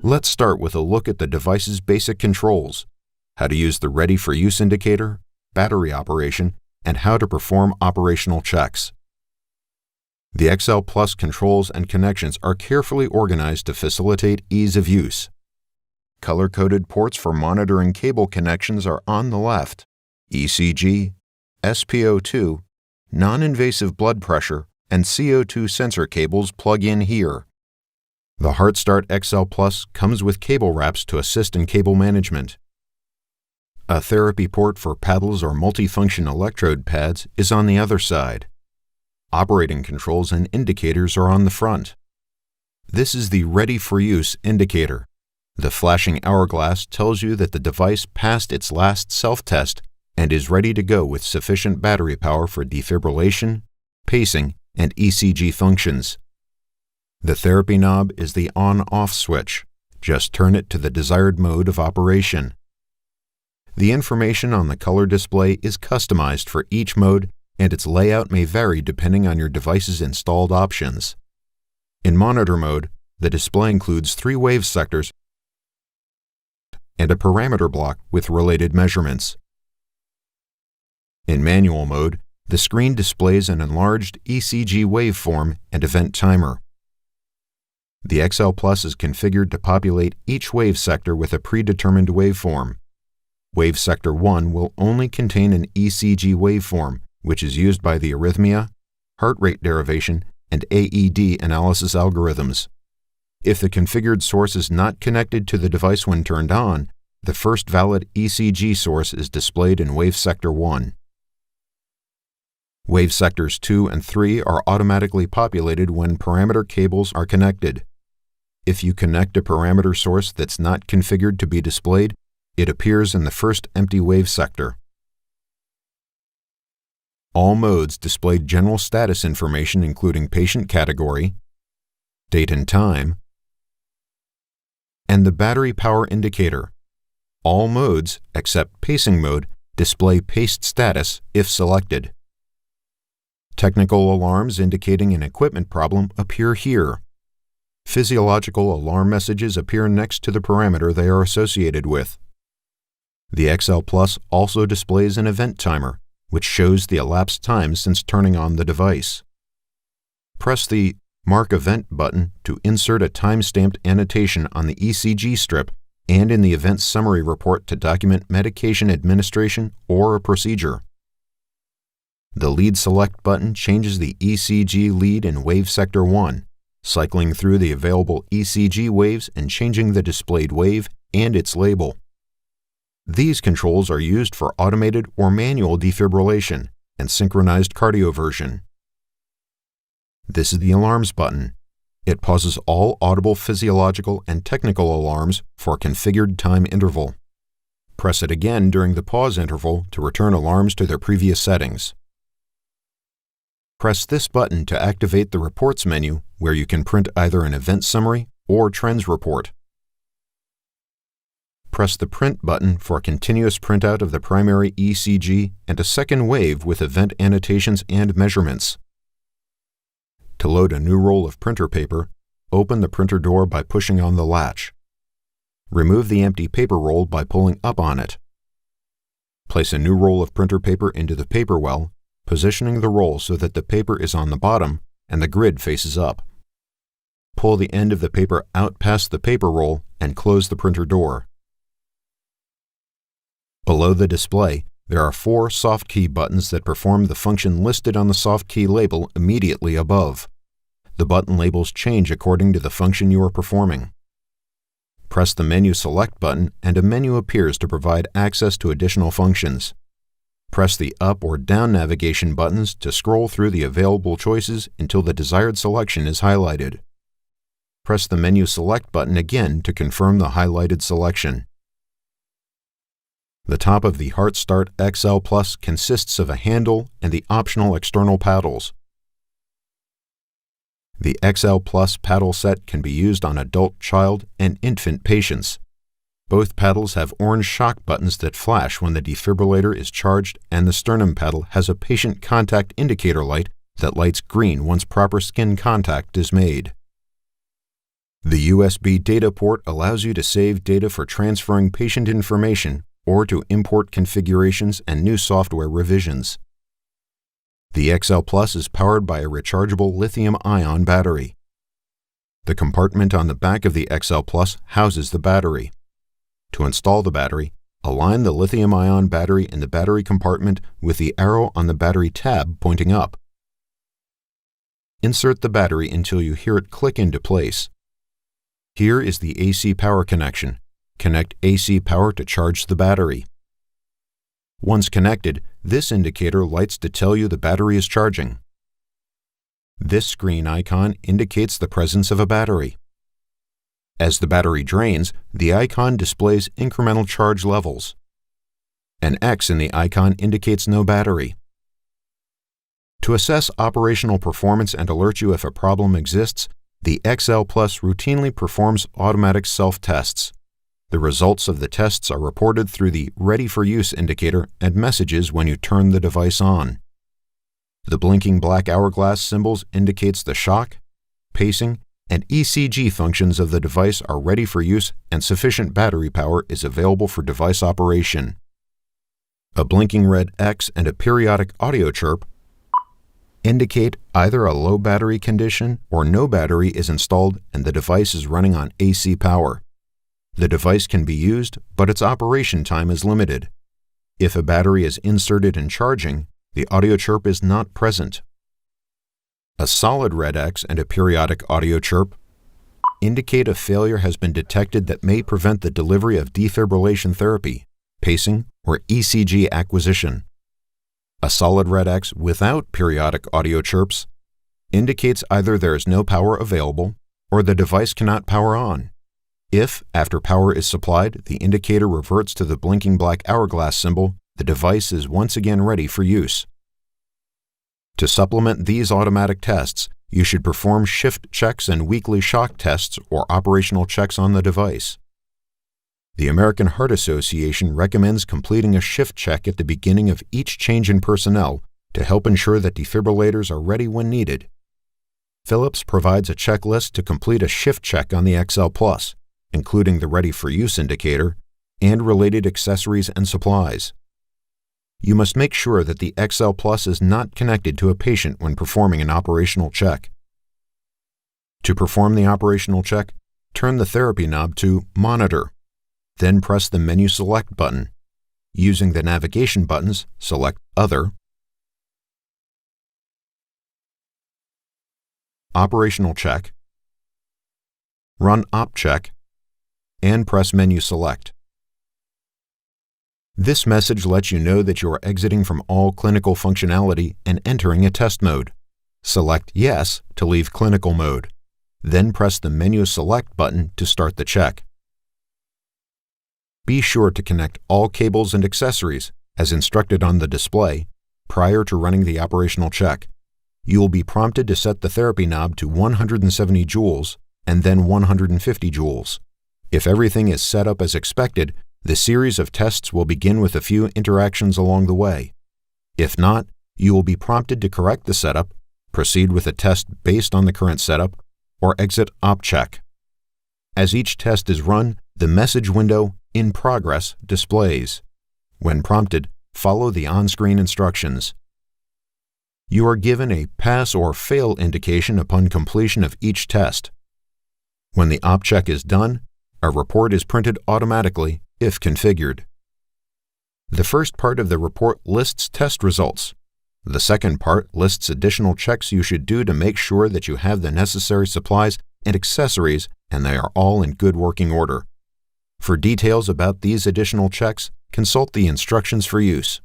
Let's start with a look at the device's basic controls, how to use the ready-for-use indicator, battery operation, and how to perform operational checks. The XL Plus controls and connections are carefully organized to facilitate ease of use. Color-coded ports for monitoring cable connections are on the left. ECG, SpO2, non-invasive blood pressure, and CO2 sensor cables plug in here. The HeartStart XL Plus comes with cable wraps to assist in cable management. A therapy port for paddles or multifunction electrode pads is on the other side. Operating controls and indicators are on the front. This is the ready-for-use indicator. The flashing hourglass tells you that the device passed its last self-test and is ready to go with sufficient battery power for defibrillation, pacing, and ECG functions. The therapy knob is the on-off switch. Just turn it to the desired mode of operation. The information on the color display is customized for each mode, and its layout may vary depending on your device's installed options. In monitor mode, the display includes 3 wave sectors and a parameter block with related measurements. In manual mode, the screen displays an enlarged ECG waveform and event timer. The XL Plus is configured to populate each wave sector with a predetermined waveform. Wave sector 1 will only contain an ECG waveform, which is used by the arrhythmia, heart rate derivation, and AED analysis algorithms. If the configured source is not connected to the device when turned on, the first valid ECG source is displayed in wave sector 1. Wave sectors 2 and 3 are automatically populated when parameter cables are connected. If you connect a parameter source that's not configured to be displayed, it appears in the first empty wave sector. All modes display general status information including patient category, date and time, and the battery power indicator. All modes, except pacing mode, display paced status if selected. Technical alarms indicating an equipment problem appear here. Physiological alarm messages appear next to the parameter they are associated with. The XL Plus also displays an event timer, which shows the elapsed time since turning on the device. Press the Mark Event button to insert a time-stamped annotation on the ECG strip and in the event summary report to document medication administration or a procedure. The Lead Select button changes the ECG lead in wave sector 1, cycling through the available ECG waves and changing the displayed wave and its label. These controls are used for automated or manual defibrillation and synchronized cardioversion. This is the Alarms button. It pauses all audible physiological and technical alarms for a configured time interval. Press it again during the pause interval to return alarms to their previous settings. Press this button to activate the Reports menu, where you can print either an event summary or trends report. Press the Print button for a continuous printout of the primary ECG and a second wave with event annotations and measurements. To load a new roll of printer paper, open the printer door by pushing on the latch. Remove the empty paper roll by pulling up on it. Place a new roll of printer paper into the paper well, positioning the roll so that the paper is on the bottom and the grid faces up. Pull the end of the paper out past the paper roll and close the printer door. Below the display, there are 4 soft key buttons that perform the function listed on the soft key label immediately above. The button labels change according to the function you are performing. Press the Menu Select button and a menu appears to provide access to additional functions. Press the up or down navigation buttons to scroll through the available choices until the desired selection is highlighted. Press the Menu Select button again to confirm the highlighted selection. The top of the HeartStart XL Plus consists of a handle and the optional external paddles. The XL Plus paddle set can be used on adult, child, and infant patients. Both paddles have orange shock buttons that flash when the defibrillator is charged, and the sternum paddle has a patient contact indicator light that lights green once proper skin contact is made. The USB data port allows you to save data for transferring patient information or to import configurations and new software revisions. The XL Plus is powered by a rechargeable lithium-ion battery. The compartment on the back of the XL Plus houses the battery. To install the battery, align the lithium-ion battery in the battery compartment with the arrow on the battery tab pointing up. Insert the battery until you hear it click into place. Here is the AC power connection. Connect AC power to charge the battery. Once connected, this indicator lights to tell you the battery is charging. This screen icon indicates the presence of a battery. As the battery drains, the icon displays incremental charge levels. An X in the icon indicates no battery. To assess operational performance and alert you if a problem exists, the XL Plus routinely performs automatic self-tests. The results of the tests are reported through the Ready for Use indicator and messages when you turn the device on. The blinking black hourglass symbols indicates the shock, pacing, and ECG functions of the device are ready for use and sufficient battery power is available for device operation. A blinking red X and a periodic audio chirp indicate either a low battery condition or no battery is installed and the device is running on AC power. The device can be used, but its operation time is limited. If a battery is inserted and charging, the audio chirp is not present. A solid red X and a periodic audio chirp indicate a failure has been detected that may prevent the delivery of defibrillation therapy, pacing, or ECG acquisition. A solid red X without periodic audio chirps indicates either there is no power available or the device cannot power on. If, after power is supplied, the indicator reverts to the blinking black hourglass symbol, the device is once again ready for use. To supplement these automatic tests, you should perform shift checks and weekly shock tests or operational checks on the device. The American Heart Association recommends completing a shift check at the beginning of each change in personnel to help ensure that defibrillators are ready when needed. Philips provides a checklist to complete a shift check on the XL Plus, including the Ready for Use indicator and related accessories and supplies. You must make sure that the XL Plus is not connected to a patient when performing an operational check. To perform the operational check, turn the therapy knob to Monitor. Then press the Menu Select button. Using the navigation buttons, select Other, Operational Check, Run Op Check, and press Menu Select. This message lets you know that you are exiting from all clinical functionality and entering a test mode. Select Yes to leave clinical mode. Then press the Menu Select button to start the check. Be sure to connect all cables and accessories, as instructed on the display, prior to running the operational check. You will be prompted to set the therapy knob to 170 joules and then 150 joules. If everything is set up as expected, the series of tests will begin with a few interactions along the way. If not, you will be prompted to correct the setup, proceed with a test based on the current setup, or exit Op Check. As each test is run, the message window In Progress displays. When prompted, follow the on-screen instructions. You are given a pass or fail indication upon completion of each test. When the Op Check is done, a report is printed automatically if configured. The first part of the report lists test results. The second part lists additional checks you should do to make sure that you have the necessary supplies and accessories and they are all in good working order. For details about these additional checks, consult the instructions for use.